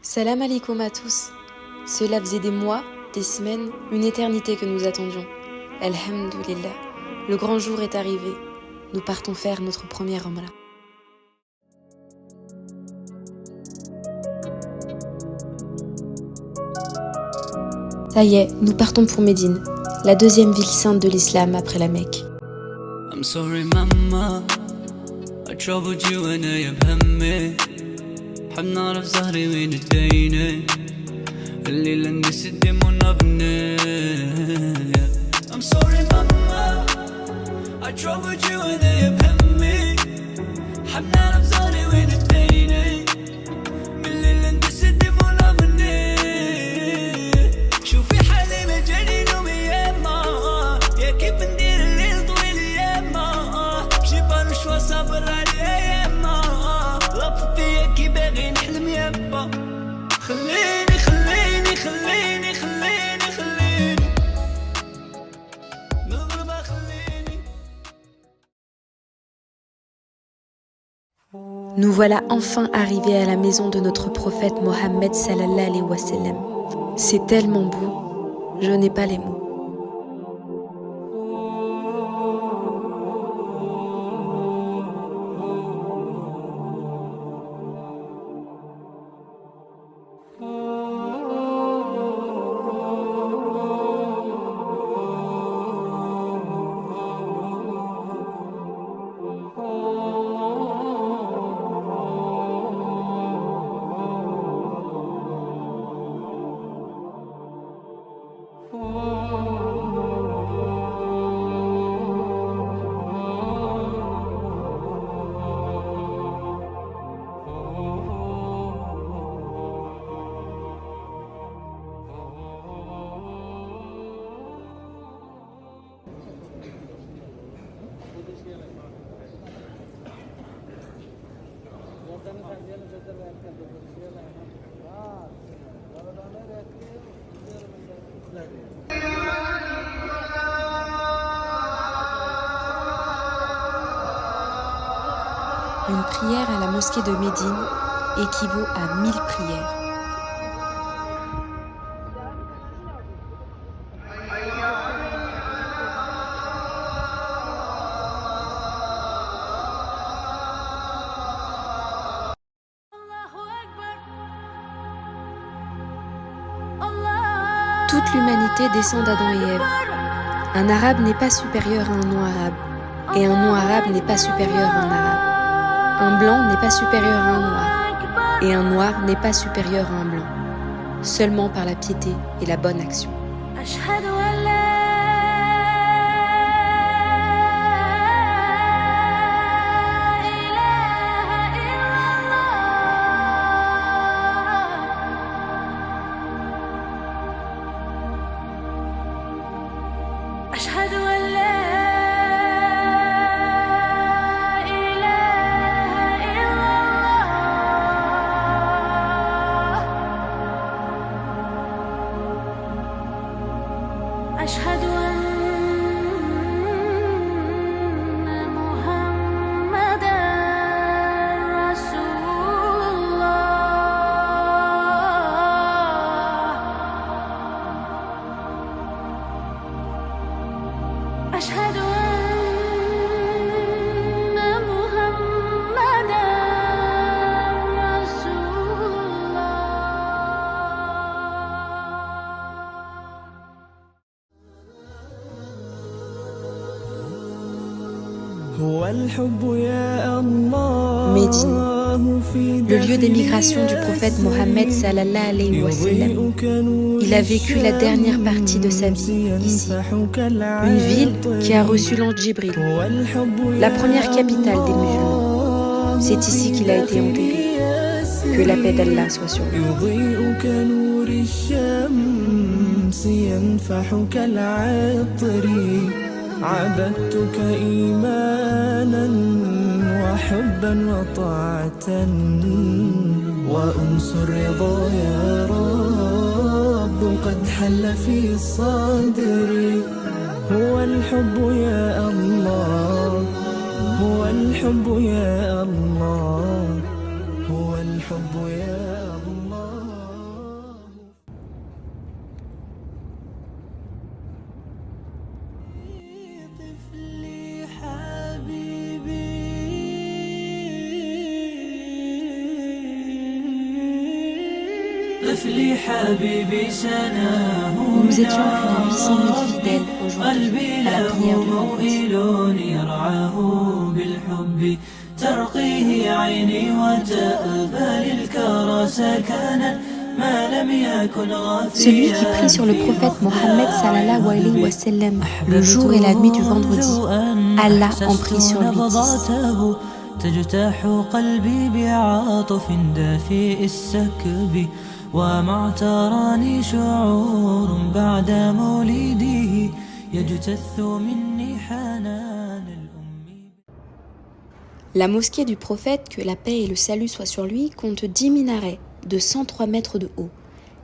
Salam alaikum à tous. Cela faisait des mois, des semaines, une éternité que nous attendions. Alhamdulillah, le grand jour est arrivé. Nous partons faire notre première Umrah. Ça y est, nous partons pour Médine, la deuxième ville sainte de l'islam après la Mecque. I'm sorry mama, I troubled you and I بهمي حنا في ظهري وين الدينة الليلة نسيت منافني. I'm sorry mama, I troubled you and I بهمي حنا في ظهري وين الدينة الليلة نسيت منافني. شوفي حالي مجاني نومي ياما يا كيف ندير الليل طويل ياما جيبان شوا صابر عليا ياما لطف فيا كي باغي نحلم يابا. خليني خليني خليني خليني خليني نضربها خليني. Nous voilà enfin arrivés à la maison de notre prophète Mohammed sallallahu alayhi wa sallam. C'est tellement beau, je n'ai pas les mots. Une prière à la mosquée de Médine équivaut à 1000 prières. Toute l'humanité descend d'Adam et Ève. Un arabe n'est pas supérieur à un non-arabe, et un non-arabe n'est pas supérieur à un arabe. Un blanc n'est pas supérieur à un noir, et un noir n'est pas supérieur à un blanc, seulement par la piété et la bonne action. أشهد أن محمداً رسول الله. أشهد أن محمداً رسول الله. Médine, le lieu d'émigration du prophète Mohammed sallallahu alayhi wa sallam. Il a vécu la dernière partie de sa vie ici. Une ville qui a reçu l'ange Djibril, la première capitale des musulmans. C'est ici qu'il a été enterré. Que la paix d'Allah soit sur lui. عبدتك إيمانا وحبا وطاعة وأنس الرضا يا رب قد حل في صدري. هو الحب يا الله هو الحب يا الله هو الحب يا الله. Nous étions plus de 800 000 fidèles aujourd'hui à la prière du Mohammed. ترقيه عيني وتأبى للكرى سكنا ما لم يكن غافيا. Celui qui prie sur le prophète Mohammed sallallahu alayhi wa sallam le jour et la nuit du vendredi, Allah en prie sur lui 10. تجتاح قلبي بعاطف دافئ السكب وما اعتراني شعور بعد مولده يجتث مني حنان الأم. La mosquée du prophète, que la paix et le salut soient sur lui, compte 10 minarets de 103 mètres de haut,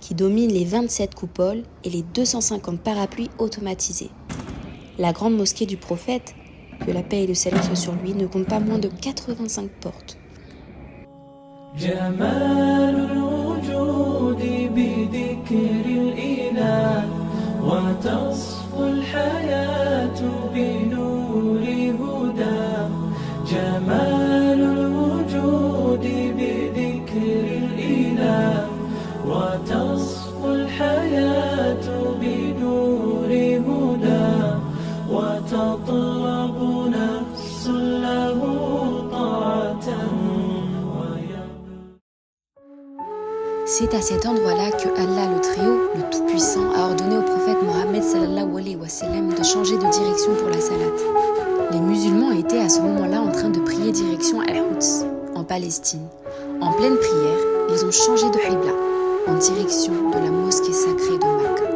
qui dominent les 27 coupoles et les 250 parapluies automatisés. La grande mosquée du prophète, que la paix et le salut soient sur lui, ne compte pas moins de 85 portes. جمال الوجود بذكر الإله وتصفو الحياة بنور هدى وتطلب نفس له طاعة. C'est à cet endroit-là que Allah le Très-Haut, le Tout-Puissant, a ordonné au prophète Mohammed sallallahu alayhi wa sallam de changer de direction pour la salat. Les musulmans étaient à ce moment-là en train de prier direction Al-Quds, en Palestine. En pleine prière, ils ont changé de Qibla, en direction de la mosquée sacrée de Mecca.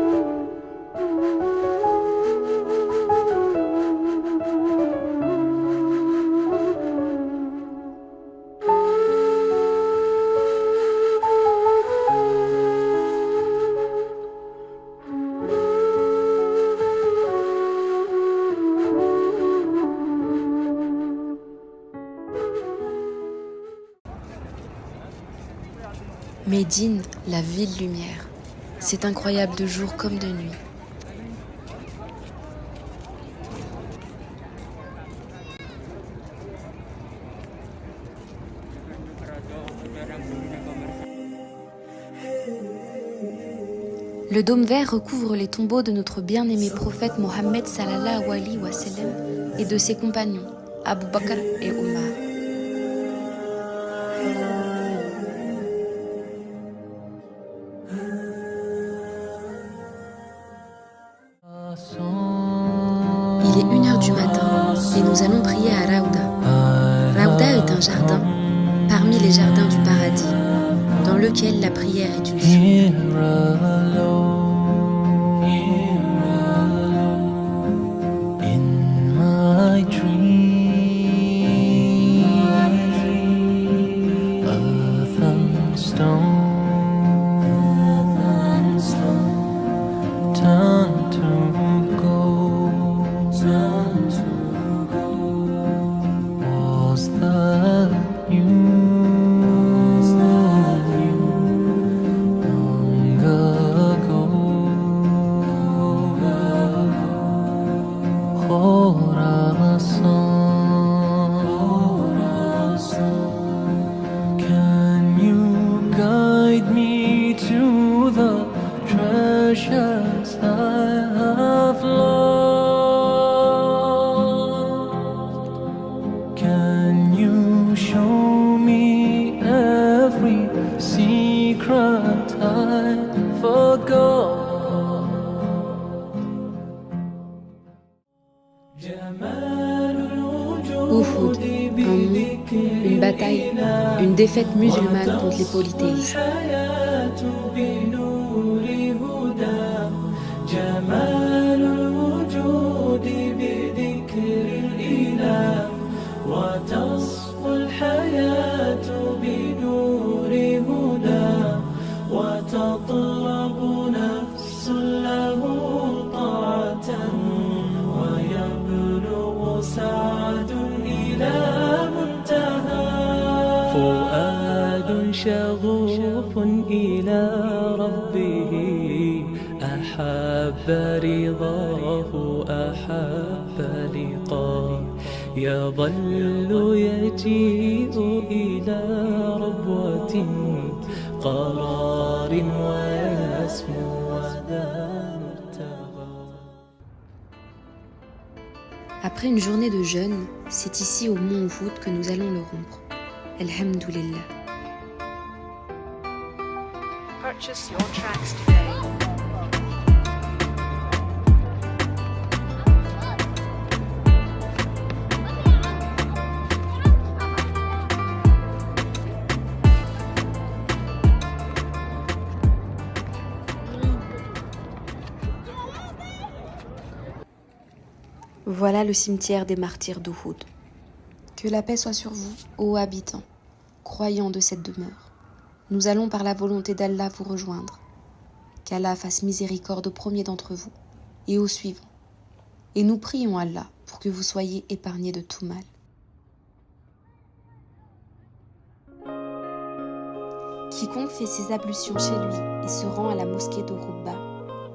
Médine, la ville lumière. C'est incroyable de jour comme de nuit. Le dôme vert recouvre les tombeaux de notre bien-aimé prophète Mohammed sallallahu alayhi wa sallam et de ses compagnons, Abu Bakr et Omar. Il est 1h du matin et nous allons prier à Raouda. Raouda est un jardin parmi les jardins du paradis dans lequel la prière est une sunna. Can you guide me to the treasures I have lost? Can you show me every secret I forgot? Uhud, un nom, une bataille, une défaite musulmane contre les polythéistes. فؤاد شغوف إلى ربه أحب رضاه أحب لقاه يظل يجيء إلى ربوة قرار ويسمو وذا مرتغى. Après une journée de jeûne, c'est ici au mont Uhud que nous allons le rompre. Alhamdulillah. Purchase your tracks today. Voilà le cimetière des martyrs d'Uhud. Que la paix soit sur vous, ô habitants, croyants de cette demeure. Nous allons par la volonté d'Allah vous rejoindre. Qu'Allah fasse miséricorde au premier d'entre vous et au suivant. Et nous prions Allah pour que vous soyez épargnés de tout mal. Quiconque fait ses ablutions chez lui et se rend à la mosquée de Rouba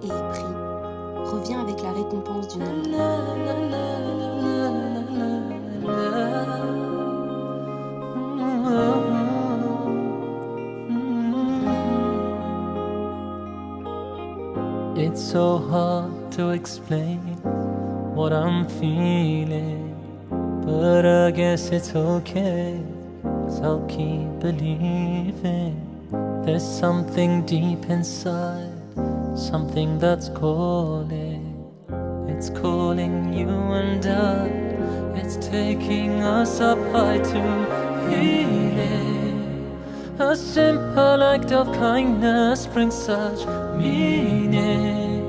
et y prie, revient avec la récompense du nombre. It's so hard to explain what I'm feeling, but I guess it's okay, 'cause I'll keep believing. There's something deep inside, something that's calling. It's calling you and I. It's taking us up high to healing. A simple act of kindness brings such meaning.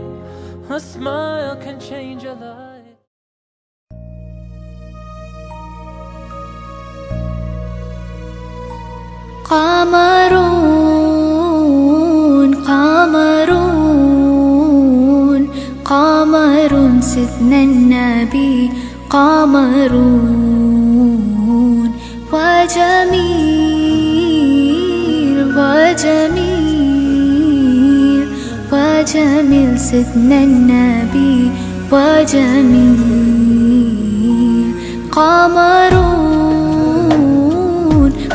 A smile can change a life. قمرون قمرون قمر سيدنا النبي قمرون وجميل وجميل وجميل سيدنا النبي وجميل قمرون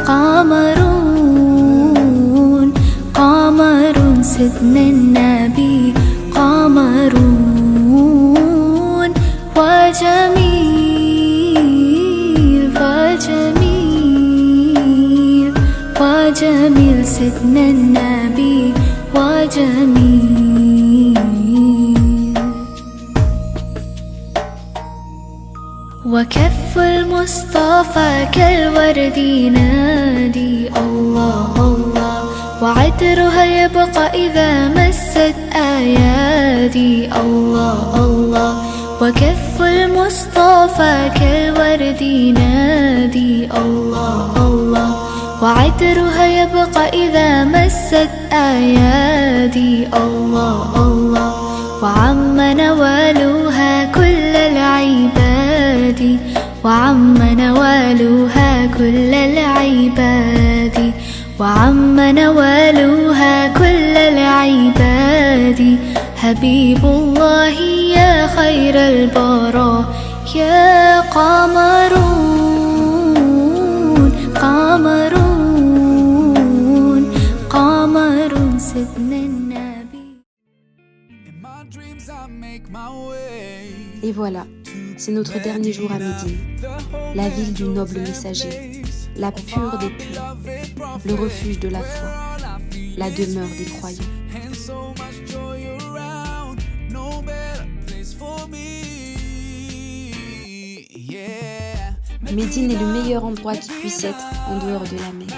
قمرون قمر سيدنا النبي قمرون وجميل وجميل وجميل سيدنا النبي وجميل وكف المصطفى كالورد ينادي الله الله وعطرها يبقى إذا مست أيادي الله الله وكف المصطفى كالورد ينادي الله الله وعطرها يبقى إذا مست أيادي الله الله وعم نوالها كل العباد وعم نوالها كل العباد وعم نوالها كل العباد حبيب الله يا خير البراء يا قمرون قمرون قمر سيدنا النبي. Et voilà, c'est notre dernier jour à Médine, la ville du noble messager, la pure des purs, le refuge de la foi, la demeure des croyants. Médine est le meilleur endroit qui puisse être en dehors de la Mecque.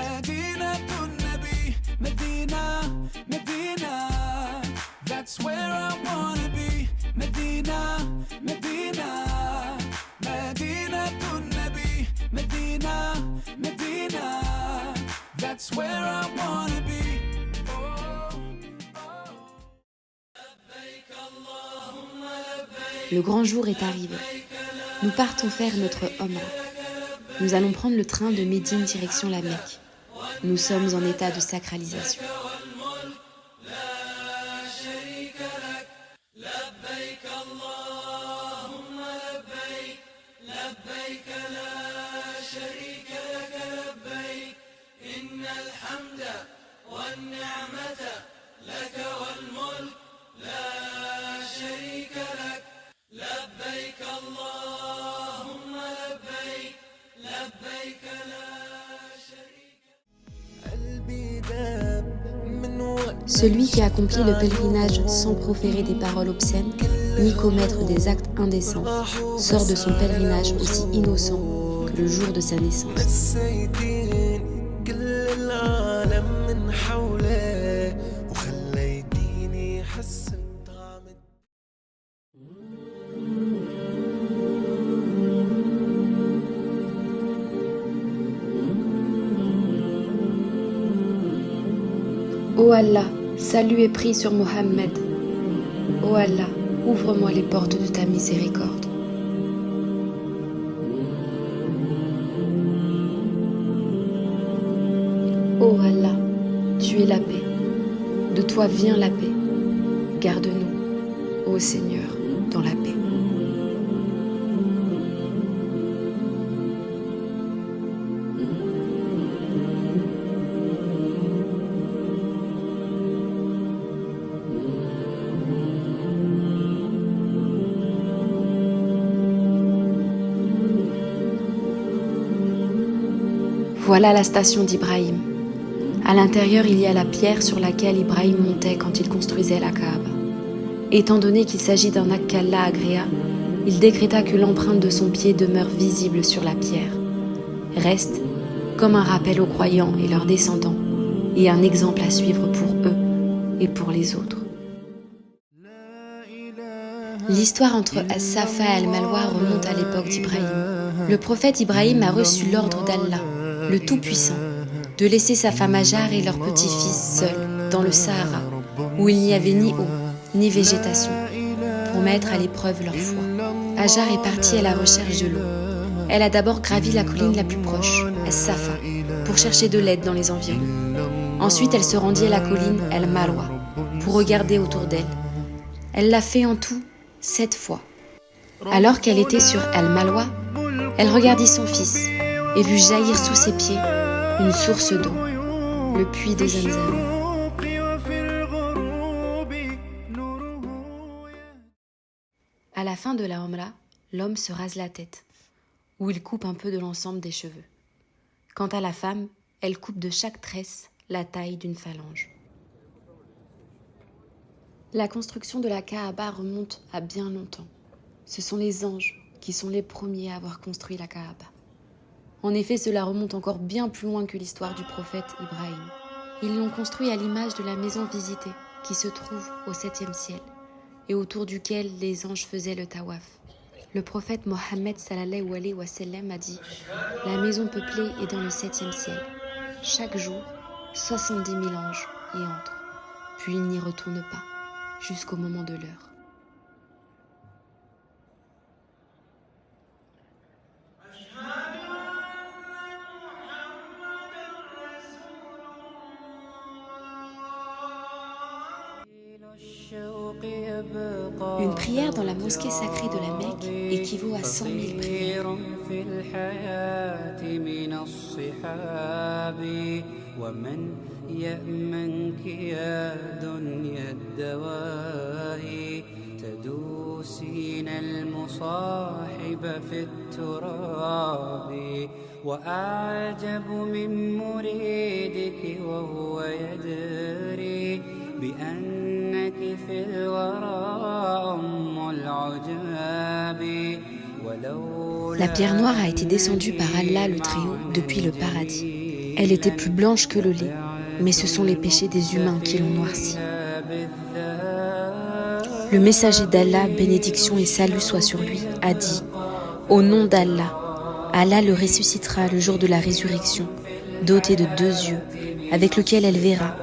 Le grand jour est arrivé. Nous partons faire notre Omra. Nous allons prendre le train de Médine direction la Mecque. Nous sommes en état de sacralisation. Celui qui accomplit le pèlerinage sans proférer des paroles obscènes, ni commettre des actes indécents, sort de son pèlerinage aussi innocent que le jour de sa naissance. Ô Allah, salut et prie sur Mohammed. Ô Allah, ouvre-moi les portes de ta miséricorde. Ô Allah, tu es la paix. De toi vient la paix. Garde-nous, ô Seigneur, dans la paix. Voilà la station d'Ibrahim. À l'intérieur, il y a la pierre sur laquelle Ibrahim montait quand il construisait la Kaaba. Étant donné qu'il s'agit d'un acte qu'Allah agréa, il décréta que l'empreinte de son pied demeure visible sur la pierre. Reste comme un rappel aux croyants et leurs descendants, et un exemple à suivre pour eux et pour les autres. L'histoire entre As-Safa et Al-Malwa remonte à l'époque d'Ibrahim. Le prophète Ibrahim a reçu l'ordre d'Allah, le Tout-Puissant, de laisser sa femme Hajar et leur petit-fils seuls dans le Sahara, où il n'y avait ni eau, ni végétation, pour mettre à l'épreuve leur foi. Hajar est partie à la recherche de l'eau. Elle a d'abord gravi la colline la plus proche, As-Safa, pour chercher de l'aide dans les environs. Ensuite, elle se rendit à la colline Al-Malwa, pour regarder autour d'elle. Elle l'a fait en tout 7 fois. Alors qu'elle était sur Al-Malwa, elle regardait son fils et vit jaillir sous ses pieds une source d'eau, le puits de Zamzam. À la fin de la Umrah, l'homme se rase la tête, où il coupe un peu de l'ensemble des cheveux. Quant à la femme, elle coupe de chaque tresse la taille d'une phalange. La construction de la Kaaba remonte à bien longtemps. Ce sont les anges qui sont les premiers à avoir construit la Kaaba. En effet, cela remonte encore bien plus loin que l'histoire du prophète Ibrahim. Ils l'ont construit à l'image de la maison visitée, qui se trouve au 7e ciel, et autour duquel les anges faisaient le tawaf. Le prophète Mohammed sallallahu alayhi wa sallam a dit « La maison peuplée est dans le 7e ciel. Chaque jour, 70 000 anges y entrent, puis ils n'y retournent pas, jusqu'au moment de l'heure. » Une prière dans la mosquée sacrée de la Mecque équivaut à 100 000 prières. La pierre noire a été descendue par Allah le Très-Haut depuis le paradis. Elle était plus blanche que le lait, mais ce sont les péchés des humains qui l'ont noircie. Le messager d'Allah, bénédiction et salut soit sur lui, a dit « Au nom d'Allah, Allah le ressuscitera le jour de la résurrection, doté de 2 yeux, avec lequel elle verra,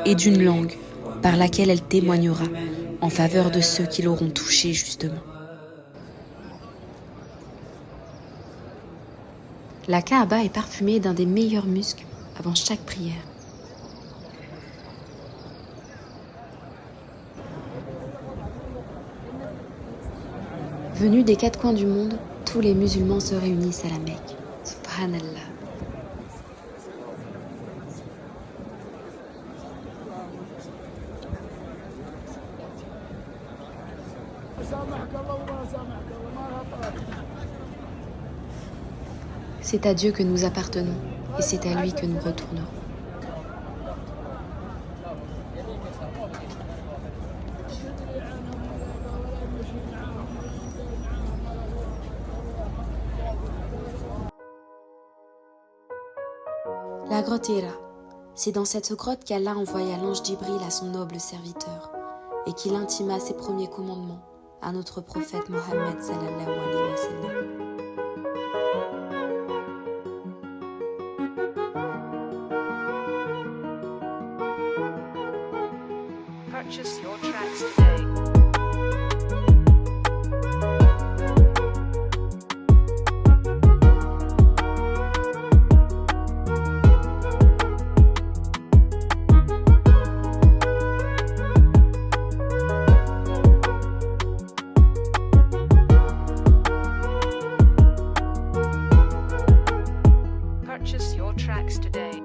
et d'une langue, par laquelle elle témoignera en faveur de ceux qui l'auront touché justement. » La Kaaba est parfumée d'un des meilleurs muscs avant chaque prière. Venus des 4 coins du monde, tous les musulmans se réunissent à la Mecque. Subhanallah. C'est à Dieu que nous appartenons et c'est à lui que nous retournerons. La grotte Hira, c'est dans cette grotte qu'Allah envoya l'ange Djibril à son noble serviteur et qu'il intima ses premiers commandements à notre prophète Mohammed sallallahu alayhi wa sallam. Purchase your tracks today. Purchase your tracks today.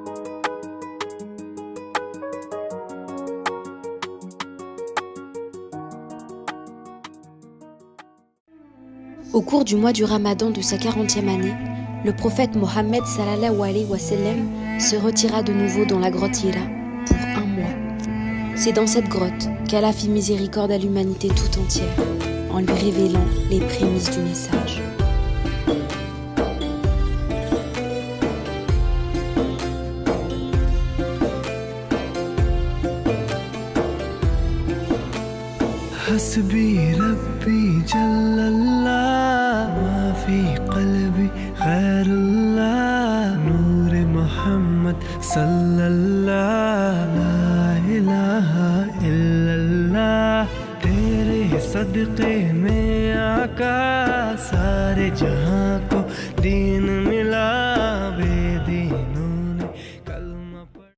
Au cours du mois du Ramadan de sa 40e année, le prophète Mohammed sallallahu alayhi wa sallam se retira de nouveau dans la grotte Hira pour un mois. C'est dans cette grotte qu'Allah fit miséricorde à l'humanité tout entière en lui révélant les prémices du message. حسبي ربي جل الله ما في قلبي غير الله نور محمد صلى الله لا إله إلا الله तेरे सदक़े में आका सारे जहां को दीन मिला बेदीनों ने कलमा पढ़ा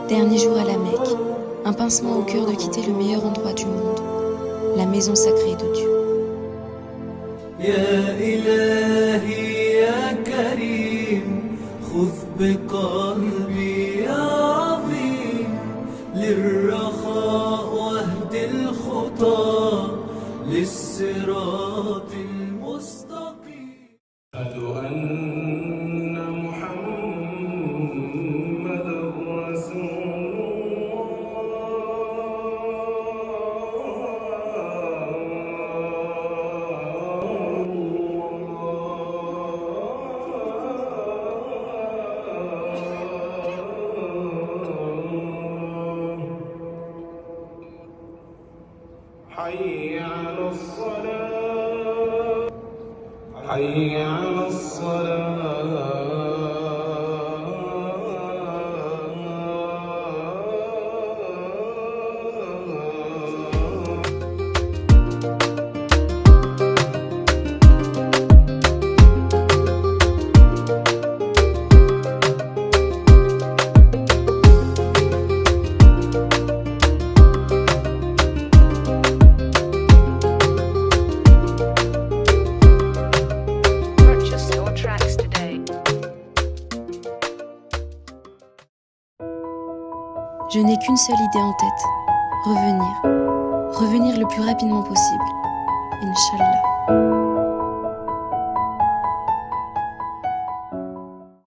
Dernier jour à la Mecque, un pincement au cœur de quitter le meilleur endroit du monde, la maison sacrée de Dieu. يا إلهي يا كريم خذ بقلبي يا عظيم للرخاء واهد الخطى للصراط المستقيم أشهد أن محمدا رسول حي على الصلاة حي على Purchase your tracks today. Je n'ai qu'une seule idée en tête, revenir le plus rapidement possible, Inch'Allah.